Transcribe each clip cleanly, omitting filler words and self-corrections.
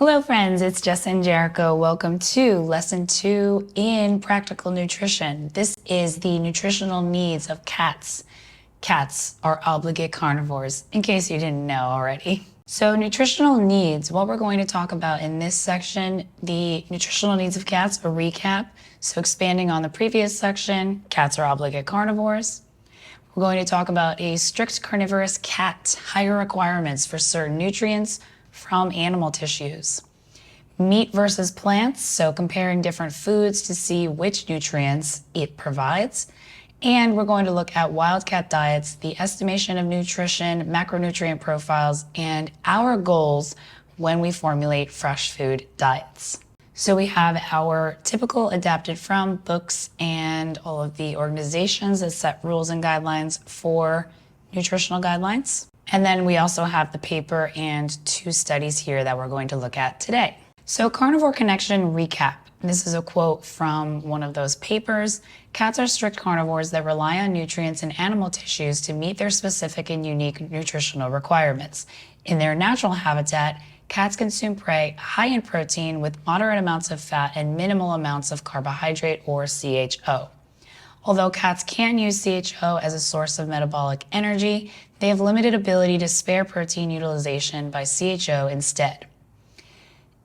Hello friends, it's Jess and Jericho. Welcome to Lesson 2 in Practical Nutrition. This is the nutritional needs of cats. Cats are obligate carnivores, in case you didn't know already. So nutritional needs, what we're going to talk about in this section, the nutritional needs of cats, a recap. So expanding on the previous section, cats are obligate carnivores. We're going to talk about a strict carnivorous cat, higher requirements for certain nutrients from animal tissues. Meat versus plants, so comparing different foods to see which nutrients it provides. And we're going to look at wildcat diets, the estimation of nutrition, macronutrient profiles, and our goals when we formulate fresh food diets. So we have our typical adapted from books and all of the organizations that set rules and guidelines for nutritional guidelines. And then we also have the paper and 2 studies here that we're going to look at today. So Carnivore Connection recap. This is a quote from one of those papers. Cats are strict carnivores that rely on nutrients in animal tissues to meet their specific and unique nutritional requirements. In their natural habitat, cats consume prey high in protein with moderate amounts of fat and minimal amounts of carbohydrate or CHO. Although cats can use CHO as a source of metabolic energy, they have limited ability to spare protein utilization by CHO instead.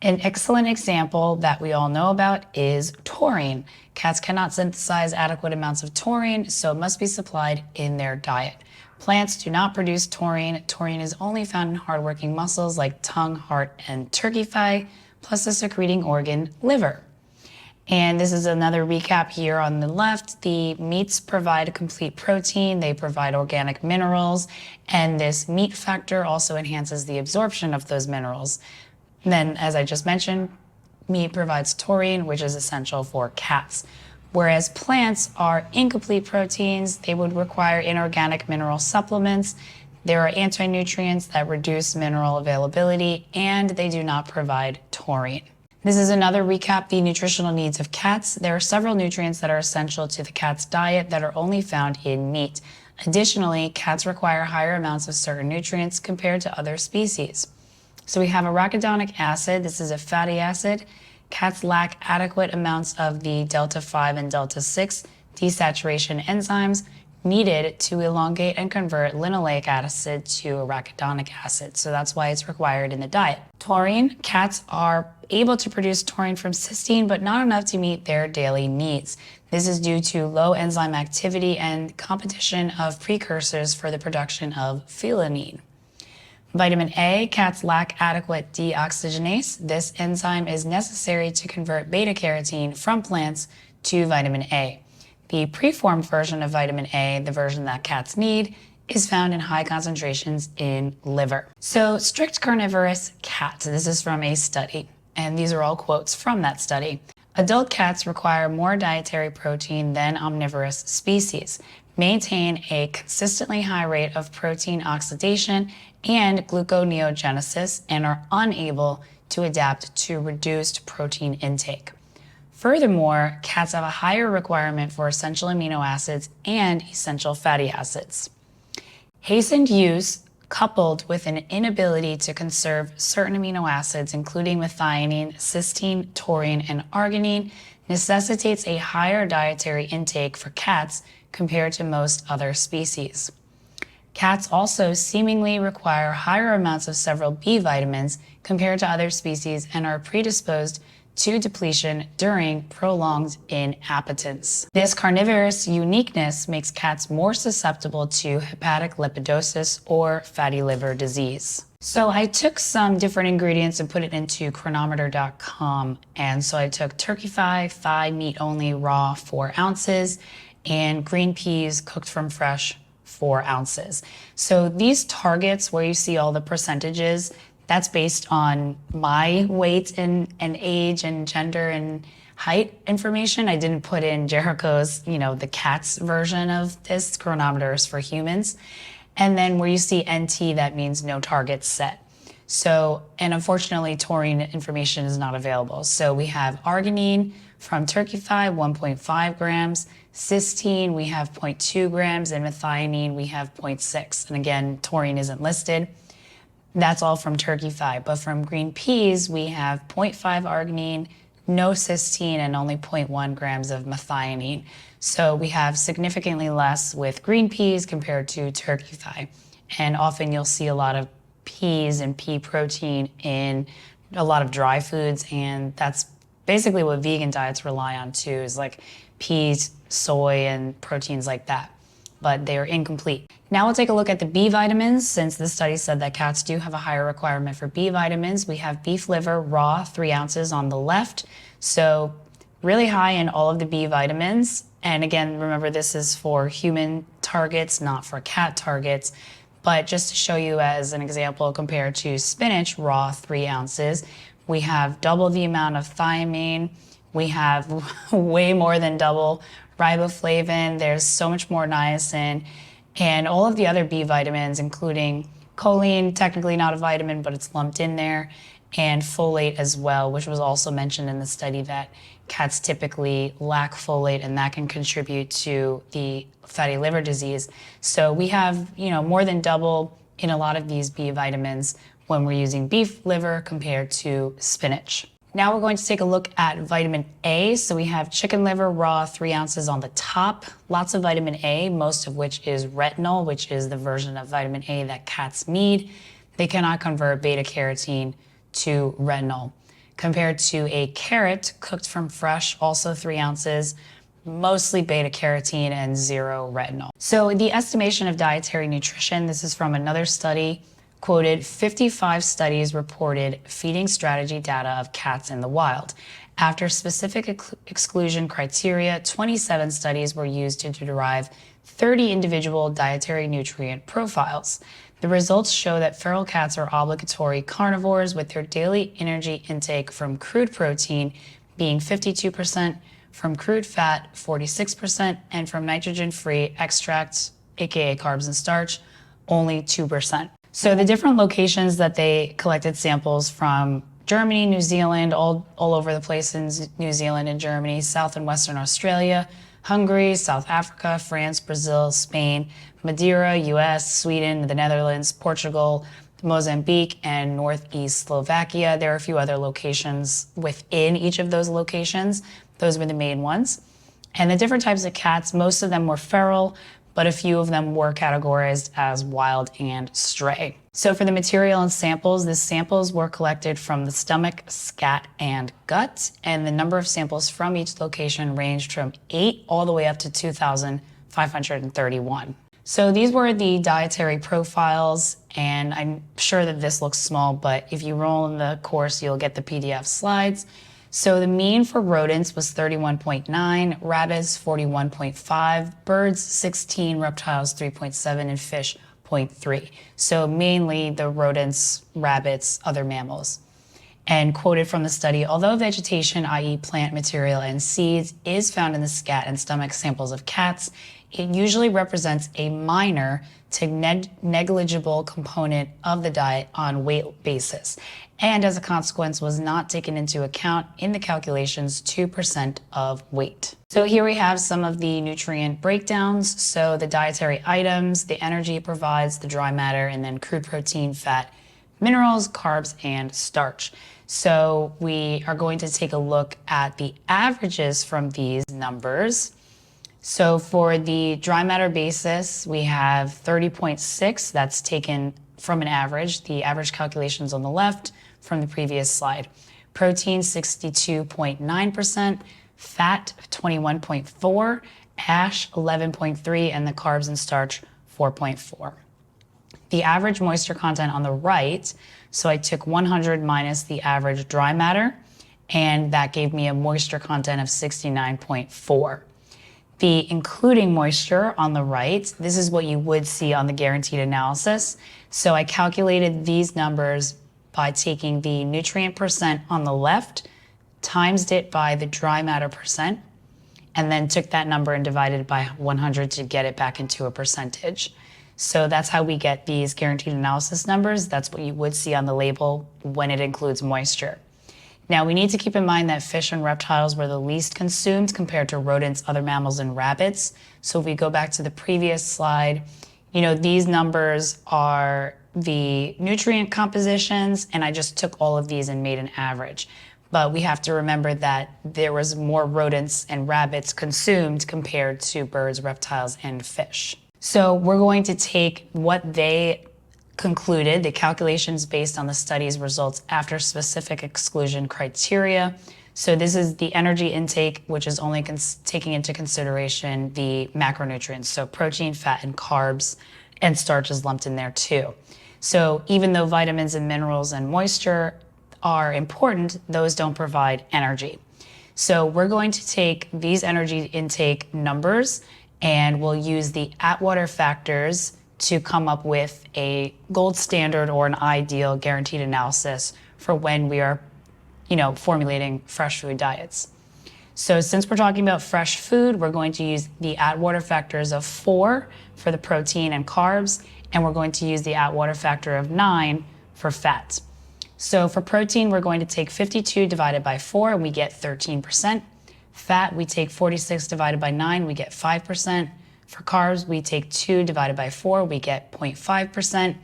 An excellent example that we all know about is taurine. Cats cannot synthesize adequate amounts of taurine, so it must be supplied in their diet. Plants do not produce taurine. Taurine is only found in hardworking muscles like tongue, heart, and turkey thigh, plus the secreting organ, liver. And this is another recap here on the left. The meats provide a complete protein, they provide organic minerals, and this meat factor also enhances the absorption of those minerals. And then, as I just mentioned, meat provides taurine, which is essential for cats. Whereas plants are incomplete proteins, they would require inorganic mineral supplements. There are anti-nutrients that reduce mineral availability, and they do not provide taurine. This is another recap, the nutritional needs of cats. There are several nutrients that are essential to the cat's diet that are only found in meat. Additionally, cats require higher amounts of certain nutrients compared to other species. So we have arachidonic acid. This is a fatty acid. Cats lack adequate amounts of the delta-5 and delta-6 desaturation enzymes needed to elongate and convert linoleic acid to arachidonic acid. So that's why it's required in the diet. Taurine, cats are able to produce taurine from cysteine, but not enough to meet their daily needs. This is due to low enzyme activity and competition of precursors for the production of theanine. Vitamin A, cats lack adequate deoxygenase. This enzyme is necessary to convert beta-carotene from plants to vitamin A. The preformed version of vitamin A, the version that cats need, is found in high concentrations in liver. So strict carnivorous cats, this is from a study, and these are all quotes from that study. Adult cats require more dietary protein than omnivorous species, maintain a consistently high rate of protein oxidation and gluconeogenesis, and are unable to adapt to reduced protein intake. Furthermore, cats have a higher requirement for essential amino acids and essential fatty acids. Hastened use, coupled with an inability to conserve certain amino acids, including methionine, cysteine, taurine, and arginine, necessitates a higher dietary intake for cats compared to most other species. Cats also seemingly require higher amounts of several B vitamins compared to other species and are predisposed to depletion during prolonged inappetence. This carnivorous uniqueness makes cats more susceptible to hepatic lipidosis or fatty liver disease. So I took some different ingredients and put it into Cronometer.com. And so I took turkey thigh meat only raw 4 ounces, and green peas cooked from fresh 4 ounces. So these targets where you see all the percentages, that's based on my weight and age and gender and height information. I didn't put in Jericho's, the cat's version of this. Cronometers for humans. And then where you see NT, that means no targets set. So, and unfortunately, taurine information is not available. So we have arginine from turkey thigh, 1.5 grams. Cysteine, we have 0.2 grams. And methionine, we have 0.6. And again, taurine isn't listed. That's all from turkey thigh. But from green peas, we have 0.5 arginine, no cysteine, and only 0.1 grams of methionine. So we have significantly less with green peas compared to turkey thigh. And often you'll see a lot of peas and pea protein in a lot of dry foods, and that's basically what vegan diets rely on too, is like peas, soy, and proteins like that. But they are incomplete. Now we'll take a look at the B vitamins. Since the study said that cats do have a higher requirement for B vitamins, we have beef liver raw, 3 ounces on the left. So really high in all of the B vitamins. And again, remember this is for human targets, not for cat targets. But just to show you as an example, compared to spinach raw, 3 ounces, we have double the amount of thiamine. We have way more than double riboflavin. There's so much more niacin. And all of the other B vitamins, including choline, technically not a vitamin, but it's lumped in there, and folate as well, which was also mentioned in the study that cats typically lack folate, and that can contribute to the fatty liver disease. So we have, more than double in a lot of these B vitamins when we're using beef liver compared to spinach. Now we're going to take a look at vitamin A. So we have chicken liver raw, 3 ounces on the top. Lots of vitamin A, most of which is retinol, which is the version of vitamin A that cats need. They cannot convert beta carotene to retinol. Compared to a carrot cooked from fresh, also 3 ounces, mostly beta carotene and 0 retinol. So the estimation of dietary nutrition, this is from another study, quoted 55 studies reported feeding strategy data of cats in the wild. After specific exclusion criteria, 27 studies were used to derive 30 individual dietary nutrient profiles. The results show that feral cats are obligatory carnivores, with their daily energy intake from crude protein being 52%, from crude fat 46%, and from nitrogen-free extracts, aka carbs and starch, only 2%. So the different locations that they collected samples from: Germany, New Zealand, all over the place in New Zealand and Germany, South and Western Australia, Hungary, South Africa, France, Brazil, Spain, Madeira, US, Sweden, the Netherlands, Portugal, Mozambique, and Northeast Slovakia. There are a few other locations within each of those locations. Those were the main ones. And the different types of cats, most of them were feral, but a few of them were categorized as wild and stray. So for the material and samples, the samples were collected from the stomach, scat, and gut, and the number of samples from each location ranged from 8 all the way up to 2,531. So these were the dietary profiles, and I'm sure that this looks small, but if you roll in the course, you'll get the PDF slides. So the mean for rodents was 31.9, rabbits 41.5, birds 16, reptiles 3.7, and fish 0.3. So mainly the rodents, rabbits, other mammals. And quoted from the study, although vegetation, i.e. plant material and seeds, is found in the scat and stomach samples of cats, it usually represents a minor to negligible component of the diet on weight basis, and as a consequence was not taken into account in the calculations 2% of weight. So here we have some of the nutrient breakdowns. So the dietary items, the energy it provides, the dry matter, and then crude protein, fat, minerals, carbs, and starch. So we are going to take a look at the averages from these numbers. So for the dry matter basis, we have 30.6. That's taken from an average. The average calculations on the left from the previous slide. Protein 62.9%, fat 21.4, ash 11.3, and the carbs and starch 4.4. The average moisture content on the right, so I took 100 minus the average dry matter, and that gave me a moisture content of 69.4. The including moisture on the right, this is what you would see on the guaranteed analysis. So I calculated these numbers by taking the nutrient percent on the left, times it by the dry matter percent, and then took that number and divided it by 100 to get it back into a percentage. So that's how we get these guaranteed analysis numbers. That's what you would see on the label when it includes moisture. Now, we need to keep in mind that fish and reptiles were the least consumed compared to rodents, other mammals, and rabbits. So if we go back to the previous slide, these numbers are the nutrient compositions, and I just took all of these and made an average. But we have to remember that there was more rodents and rabbits consumed compared to birds, reptiles, and fish. So we're going to take what they concluded, the calculations based on the study's results after specific exclusion criteria. So this is the energy intake, which is only taking into consideration the macronutrients, so protein, fat, and carbs, and starch is lumped in there too. So even though vitamins and minerals and moisture are important, those don't provide energy. So we're going to take these energy intake numbers and we'll use the Atwater factors to come up with a gold standard or an ideal guaranteed analysis for when we are, formulating fresh food diets. So since we're talking about fresh food, we're going to use the Atwater factors of 4 for the protein and carbs, and we're going to use the Atwater factor of 9 for fat. So for protein, we're going to take 52 divided by 4, and we get 13%. Fat, we take 46 divided by 9, we get 5%. For carbs, we take 2 divided by 4, we get 0.5%.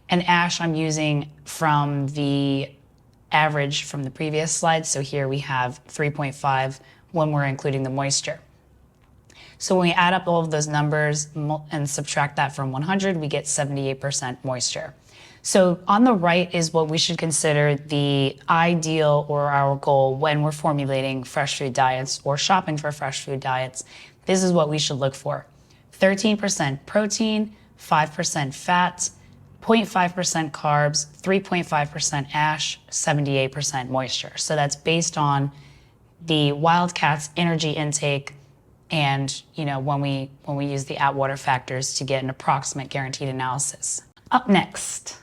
And ash, I'm using from the average from the previous slide. So here we have 3.5 when we're including the moisture. So when we add up all of those numbers and subtract that from 100, we get 78% moisture. So on the right is what we should consider the ideal or our goal when we're formulating fresh food diets or shopping for fresh food diets. This is what we should look for. 13% protein, 5% fat, 0.5% carbs, 3.5% ash, 78% moisture. So that's based on the Wildcats energy intake and when we use the Atwater factors to get an approximate guaranteed analysis. Up next,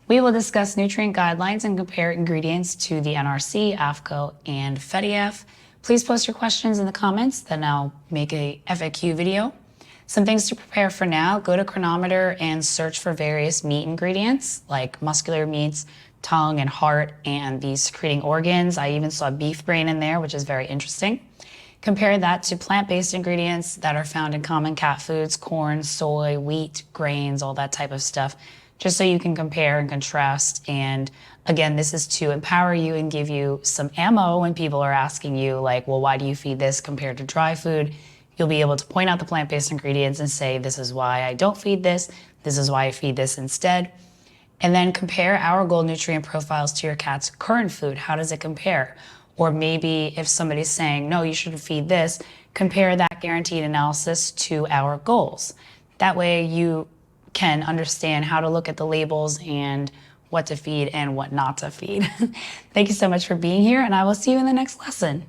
we will discuss nutrient guidelines and compare ingredients to the NRC, AFCO, and FEDIAF. Please post your questions in the comments, then I'll make a FAQ video. Some things to prepare for now: go to Chronometer and search for various meat ingredients like muscular meats, tongue and heart, and the secreting organs. I even saw beef brain in there, which is very interesting. Compare that to plant-based ingredients that are found in common cat foods: corn, soy, wheat, grains, all that type of stuff, just so you can compare and contrast. And again, this is to empower you and give you some ammo when people are asking you like, well, why do you feed this compared to dry food? You'll be able to point out the plant-based ingredients and say, this is why I don't feed this is why I feed this instead. And then compare our goal nutrient profiles to your cat's current food. How does it compare? Or maybe if somebody's saying, no, you shouldn't feed this, compare that guaranteed analysis to our goals. That way you can understand how to look at the labels and what to feed and what not to feed. Thank you so much for being here, and I will see you in the next lesson.